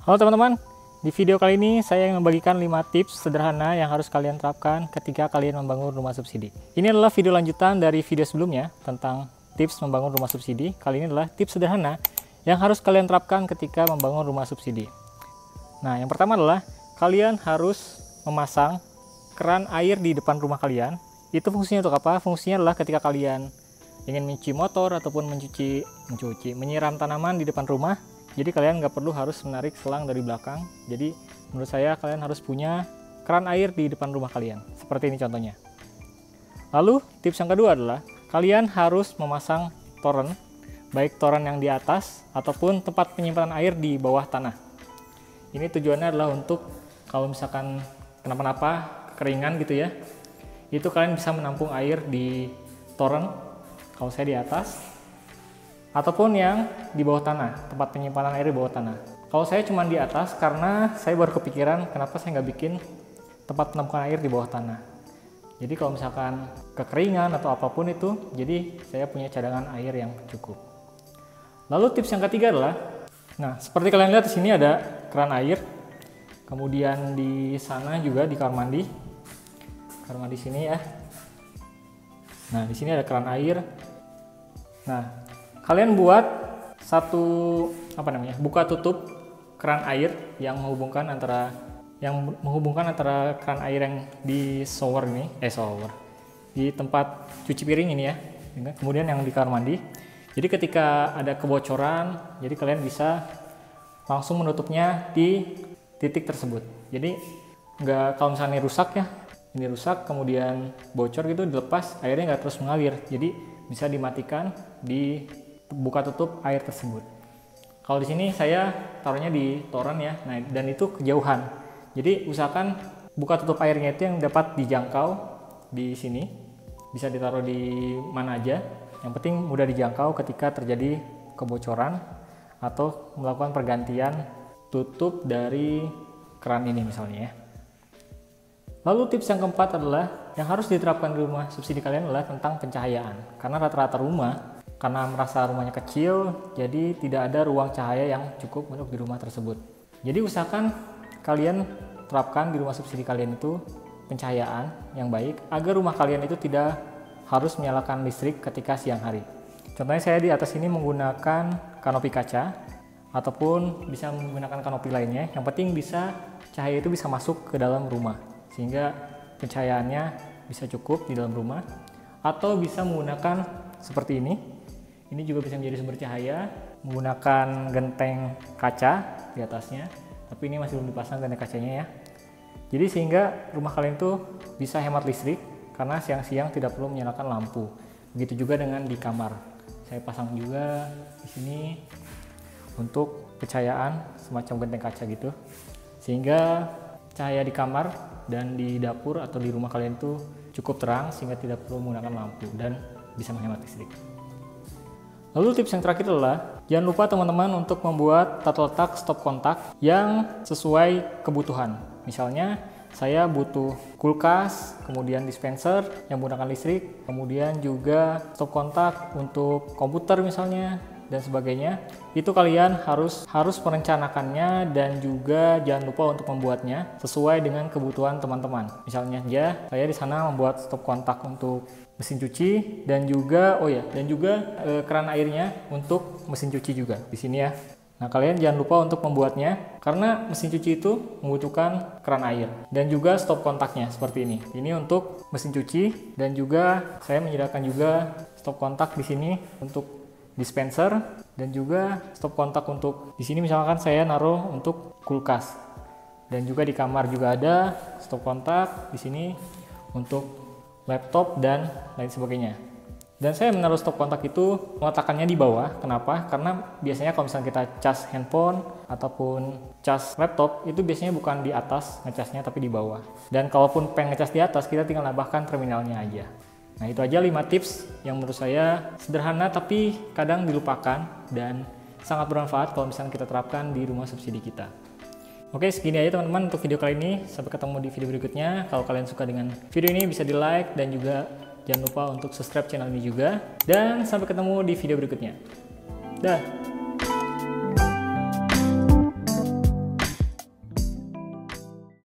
Halo teman-teman, di video kali ini saya membagikan 5 tips sederhana yang harus kalian terapkan ketika kalian membangun rumah subsidi. Ini adalah video lanjutan dari video sebelumnya tentang tips membangun rumah subsidi. Kali ini adalah tips sederhana yang harus kalian terapkan ketika membangun rumah subsidi. Nah, yang pertama adalah kalian harus memasang keran air di depan rumah kalian. Itu fungsinya untuk apa? Fungsinya adalah ketika kalian ingin mencuci motor ataupun menyiram tanaman di depan rumah. Jadi kalian nggak perlu harus menarik selang dari belakang. Jadi menurut saya kalian harus punya keran air di depan rumah kalian. Seperti ini contohnya. Lalu tips yang kedua adalah kalian harus memasang toren, baik toren yang di atas ataupun tempat penyimpanan air di bawah tanah. Ini tujuannya adalah untuk kalau misalkan kenapa-napa, kekeringan gitu ya, itu kalian bisa menampung air di toren, kalau saya di atas, ataupun yang di bawah tanah, tempat penyimpanan air di bawah tanah. Kalau saya cuma di atas karena saya baru kepikiran kenapa saya nggak bikin tempat penampungan air di bawah tanah. Jadi kalau misalkan kekeringan atau apapun itu, jadi saya punya cadangan air yang cukup. Lalu tips yang ketiga adalah, nah seperti kalian lihat di sini ada keran air, kemudian di sana juga di kamar mandi sini ya. Nah di sini ada keran air. Nah kalian buat satu buka tutup keran air yang menghubungkan antara keran air yang di shower ini, di tempat cuci piring ini ya, kemudian yang di kamar mandi. Jadi ketika ada kebocoran, jadi kalian bisa langsung menutupnya di titik tersebut. Jadi nggak, kalau misalnya ini rusak kemudian bocor gitu, dilepas airnya nggak terus mengalir. Jadi bisa dimatikan di buka tutup air tersebut. Kalau di sini saya taruhnya di toren ya, nah dan itu kejauhan. Jadi usahakan buka tutup airnya itu yang dapat dijangkau di sini, bisa ditaruh di mana aja. Yang penting mudah dijangkau ketika terjadi kebocoran atau melakukan pergantian tutup dari keran ini misalnya ya. Lalu tips yang keempat adalah yang harus diterapkan di rumah subsidi kalian adalah tentang pencahayaan. Karena rata-rata rumah, karena merasa rumahnya kecil, jadi tidak ada ruang cahaya yang cukup untuk di rumah tersebut. Jadi usahakan kalian terapkan di rumah subsidi kalian itu pencahayaan yang baik, agar rumah kalian itu tidak harus menyalakan listrik ketika siang hari. Contohnya saya di atas ini menggunakan kanopi kaca, ataupun bisa menggunakan kanopi lainnya. Yang penting bisa cahaya itu bisa masuk ke dalam rumah, sehingga pencahayaannya bisa cukup di dalam rumah. Atau bisa menggunakan seperti ini. Ini juga bisa menjadi sumber cahaya menggunakan genteng kaca di atasnya, tapi ini masih belum dipasang genteng kacanya ya. Jadi sehingga rumah kalian tuh bisa hemat listrik karena siang-siang tidak perlu menyalakan lampu. Begitu juga dengan di kamar. Saya pasang juga di sini untuk pencahayaan semacam genteng kaca gitu. Sehingga cahaya di kamar dan di dapur atau di rumah kalian tuh cukup terang sehingga tidak perlu menggunakan lampu dan bisa menghemat listrik. Lalu tips yang terakhir adalah jangan lupa teman-teman untuk membuat tata letak stop kontak yang sesuai kebutuhan. Misalnya saya butuh kulkas, kemudian dispenser yang menggunakan listrik, kemudian juga stop kontak untuk komputer misalnya dan sebagainya. Itu kalian harus merencanakannya dan juga jangan lupa untuk membuatnya sesuai dengan kebutuhan teman-teman. Misalnya aja saya di sana membuat stop kontak untuk mesin cuci dan juga keran airnya untuk mesin cuci juga di sini ya. Nah, kalian jangan lupa untuk membuatnya karena mesin cuci itu membutuhkan keran air dan juga stop kontaknya seperti ini. Ini untuk mesin cuci dan juga saya menyediakan juga stop kontak di sini untuk dispenser dan juga stop kontak untuk di sini misalkan saya naruh untuk kulkas. Dan juga di kamar juga ada stop kontak di sini untuk laptop dan lain sebagainya. Dan saya menaruh stop kontak itu meletakkannya di bawah. Kenapa? Karena biasanya kalau misalnya kita cas handphone ataupun cas laptop itu biasanya bukan di atas ngecasnya tapi di bawah. Dan kalaupun pengen ngecas di atas, kita tinggal nambahkan terminalnya aja. Nah itu aja 5 tips yang menurut saya sederhana tapi kadang dilupakan dan sangat bermanfaat kalau misalnya kita terapkan di rumah subsidi kita. Oke, segini aja teman-teman untuk video kali ini. Sampai ketemu di video berikutnya. Kalau kalian suka dengan video ini bisa di like dan juga jangan lupa untuk subscribe channel ini juga. Dan sampai ketemu di video berikutnya. Dah.